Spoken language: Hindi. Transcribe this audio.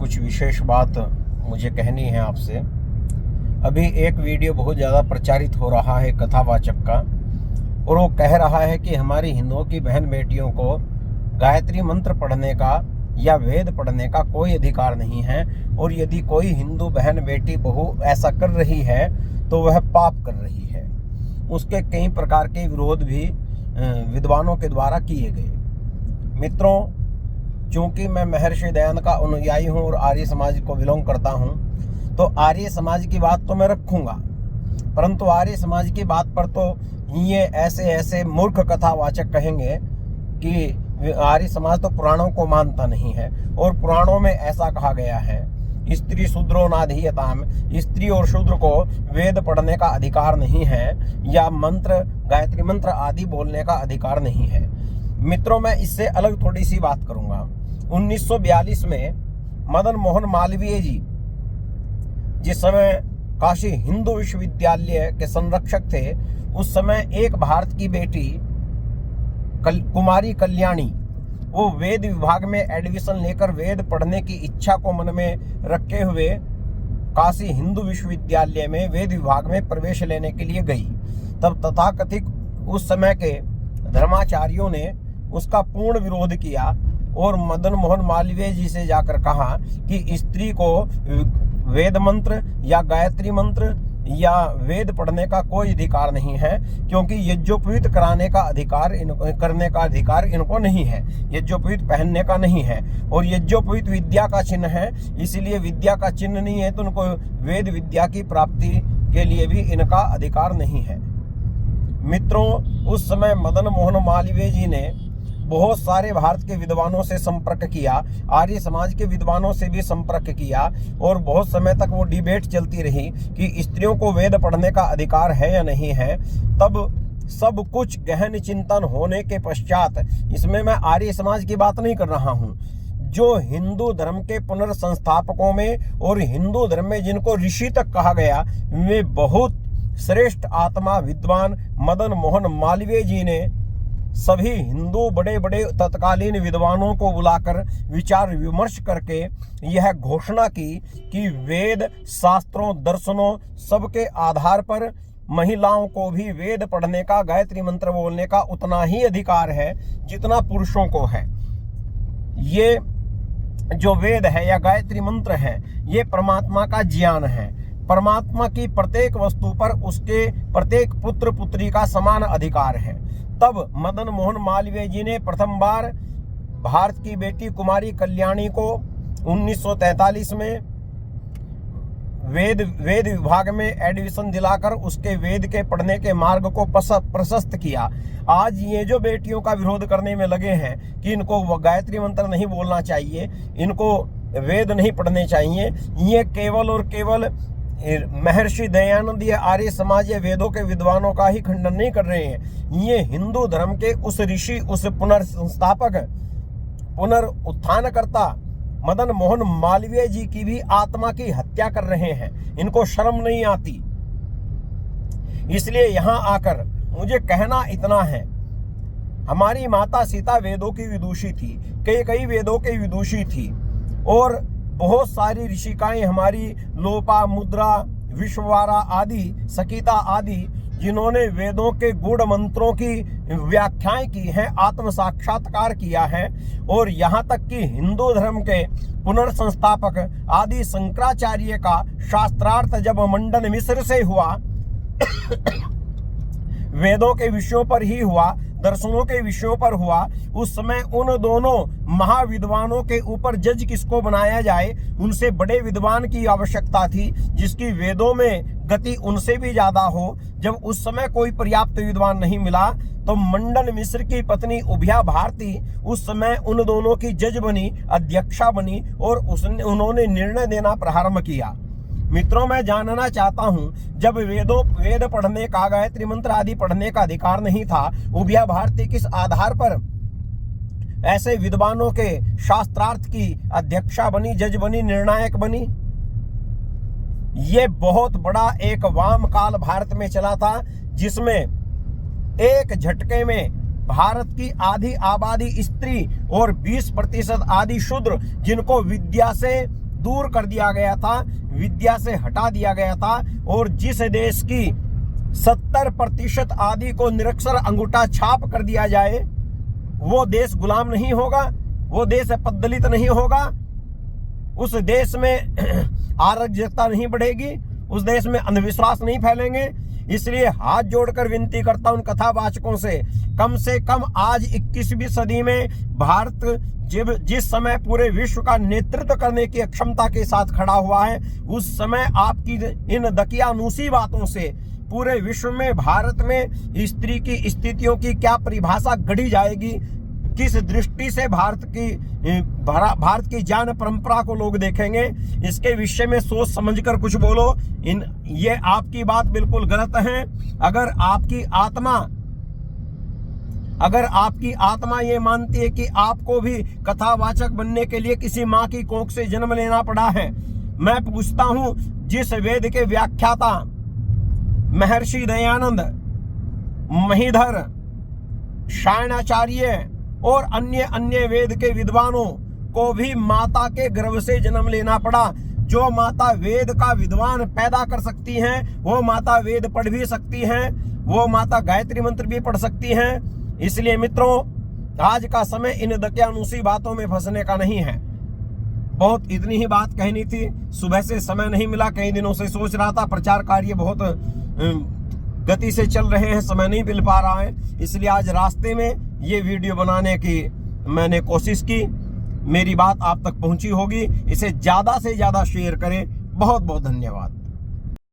कुछ विशेष बात मुझे कहनी है आपसे। अभी एक वीडियो बहुत ज़्यादा प्रचारित हो रहा है कथावाचक का, और वो कह रहा है कि हमारी हिंदुओं की बहन बेटियों को गायत्री मंत्र पढ़ने का या वेद पढ़ने का कोई अधिकार नहीं है, और यदि कोई हिंदू बहन बेटी बहू ऐसा कर रही है तो वह पाप कर रही है। उसके कई प्रकार के विरोध भी विद्वानों के द्वारा किए गए। मित्रों, चूंकि मैं महर्षि दयानंद का अनुयायी हूँ और आर्य समाज को बिलोंग करता हूँ, तो आर्य समाज की बात तो मैं रखूँगा, परंतु आर्य समाज की बात पर तो ये ऐसे मूर्ख कथावाचक कहेंगे कि आर्य समाज तो पुराणों को मानता नहीं है, और पुराणों में ऐसा कहा गया है, स्त्री शूद्रो नाधीयताम, स्त्री और शूद्र को वेद पढ़ने का अधिकार नहीं है या मंत्र गायत्री मंत्र आदि बोलने का अधिकार नहीं है। मित्रों, मैं इससे अलग थोड़ी सी बात करूंगा। 1942 में मदन मोहन मालवीय जी जिस समय काशी हिंदू विश्वविद्यालय के संरक्षक थे, उस समय एक भारत की बेटी कुमारी कल्याणी वो वेद विभाग में एडमिशन लेकर वेद पढ़ने की इच्छा को मन में रखे हुए काशी हिंदू विश्वविद्यालय में वेद विभाग में प्रवेश लेने के लिए गई। तब तथाकथित उस समय के धर्माचार्यों ने उसका पूर्ण विरोध किया और मदन मोहन मालवीय जी से जाकर कहा कि स्त्री को वेद मंत्र या गायत्री मंत्र या वेद पढ़ने का कोई अधिकार नहीं है, क्योंकि यज्ञोपवीत कराने का अधिकार करने का अधिकार इनको नहीं है, यज्ञोपवीत पहनने का नहीं है, और यज्ञोपवीत विद्या का चिन्ह है, इसलिए विद्या का चिन्ह नहीं है तो उनको वेद विद्या की प्राप्ति के लिए भी इनका अधिकार नहीं है। मित्रों, उस समय मदन मोहन मालवीय जी ने बहुत सारे भारत के विद्वानों से संपर्क किया, आर्य समाज के विद्वानों से भी संपर्क किया, और बहुत समय तक वो डिबेट चलती रही कि स्त्रियों को वेद पढ़ने का अधिकार है या नहीं है। तब सब कुछ गहन चिंतन होने के पश्चात, इसमें मैं आर्य समाज की बात नहीं कर रहा हूँ, जो हिंदू धर्म के पुनर्संस्थापकों में और हिंदू धर्म में जिनको ऋषि तक कहा गया, वे बहुत श्रेष्ठ आत्मा विद्वान मदन मोहन मालवीय जी ने सभी हिंदू बड़े बड़े तत्कालीन विद्वानों को बुलाकर विचार विमर्श करके यह घोषणा की कि वेद शास्त्रों दर्शनों सबके आधार पर महिलाओं को भी वेद पढ़ने का गायत्री मंत्र बोलने का उतना ही अधिकार है जितना पुरुषों को है। ये जो वेद है या गायत्री मंत्र है, ये परमात्मा का ज्ञान है। परमात्मा की प्रत्येक वस्तु पर उसके प्रत्येक पुत्र पुत्री का समान अधिकार है। तब मदन मोहन मालवीय जी ने प्रथम बार भारत की बेटी कुमारी कल्याणी को 1943 में वेद विभाग में एडमिशन दिलाकर उसके वेद के पढ़ने के मार्ग को प्रशस्त किया। आज ये जो बेटियों का विरोध करने में लगे हैं कि इनको गायत्री मंत्र नहीं बोलना चाहिए, इनको वेद नहीं पढ़ने चाहिए, ये केवल और केवल महर्षि दयानंद या आर्य समाज या वेदों के विद्वानों का ही खंडन नहीं कर रहे हैं, ये हिंदू धर्म के उस ऋषि, उस पुनर्संस्थापक, पुनरुत्थानकर्ता मदन मोहन मालवीय जी की भी आत्मा की हत्या कर रहे हैं। इनको शर्म नहीं आती। इसलिए यहां आकर मुझे कहना इतना है, हमारी माता सीता वेदों की विदुषी थी, कई वेदों की विदुषी थी, और बहुत सारी ऋषिकाएं हमारी लोपा, मुद्रा, विश्ववारा आदि, सकीता आदि, जिन्होंने वेदों के गूढ़ मंत्रों की व्याख्याएं की हैं, आत्म साक्षात्कार किया है, और यहाँ तक कि हिंदू धर्म के पुनर्संस्थापक आदि शंकराचार्य का शास्त्रार्थ जब मंडन मिश्र से हुआ वेदों के विषयों पर ही हुआ, दर्शनों के विषयों पर हुआ, उस समय उन दोनों महाविद्वानों के ऊपर जज किसको बनाया जाए, उनसे बड़े विद्वान की आवश्यकता थी, जिसकी वेदों में गति उनसे भी ज्यादा हो। जब उस समय कोई पर्याप्त विद्वान नहीं मिला, तो मंडन मिश्र की पत्नी उभया भारती उस समय उन दोनों की जज बनी, अध्यक्षा बनी, और उन्होंने निर्णय देना प्रारंभ किया। मित्रों, मैं जानना चाहता हूं, जब वेद पढ़ने का, गायत्री मंत्र आदि पढ़ने का अधिकार नहीं था, उभया भारती किस आधार पर ऐसे विद्वानों के शास्त्रार्थ की अध्यक्षा बनी, जज बनी, निर्णायक बनी? ये बहुत बड़ा एक वाम काल भारत में चला था, जिसमें एक झटके में भारत की आधी आबादी स्त्री और 20% आदि शूद्र, जिनको विद्या से दूर कर दिया गया था, विद्या से हटा दिया गया था। और जिस देश की 70% आदि को निरक्षर अंगूठा छाप कर दिया जाए, वो देश गुलाम नहीं होगा, वो देश पद्दलित नहीं होगा, उस देश में अराजकता नहीं बढ़ेगी, उस देश में अंधविश्वास नहीं फैलेंगे। इसलिए हाथ जोड़कर विनती करता हूं उन कथावाचकों से कम आज 21वीं सदी में भारत जिस समय पूरे विश्व का नेतृत्व करने की क्षमता के साथ खड़ा हुआ है, उस समय आपकी इन दकियानूसी बातों से पूरे विश्व में भारत में स्त्री की स्थितियों की क्या परिभाषा गढ़ी जाएगी, किस दृष्टि से भारत की ज्ञान परंपरा को लोग देखेंगे, इसके विषय में सोच समझकर कुछ बोलो। ये आपकी बात बिल्कुल गलत है। अगर आपकी आत्मा ये मानती है कि आपको भी कथावाचक बनने के लिए किसी माँ की कोख से जन्म लेना पड़ा है, मैं पूछता हूं, जिस वेद के व्याख्याता महर्षि दयानंद, महीधर, शायणाचार्य और अन्य वेद के विद्वानों को भी माता के गर्भ से जन्म लेना पड़ा। जो माता वेद का विद्वान पैदा कर सकती हैं, वो माता वेद पढ़ भी सकती हैं, वो माता गायत्री मंत्र भी पढ़ सकती हैं। इसलिए मित्रों, आज का समय इन दकियानूसी बातों में फंसने का नहीं है। बहुत इतनी ही बात कहनी थी। सुबह से समय नहीं मिला, कई दिनों से सोच रहा था, प्रचार कार्य बहुत गति से चल रहे हैं, समय नहीं मिल पा रहा है, इसलिए आज रास्ते में ये वीडियो बनाने की मैंने कोशिश की। मेरी बात आप तक पहुंची होगी। इसे ज्यादा से ज्यादा शेयर करें। बहुत बहुत धन्यवाद।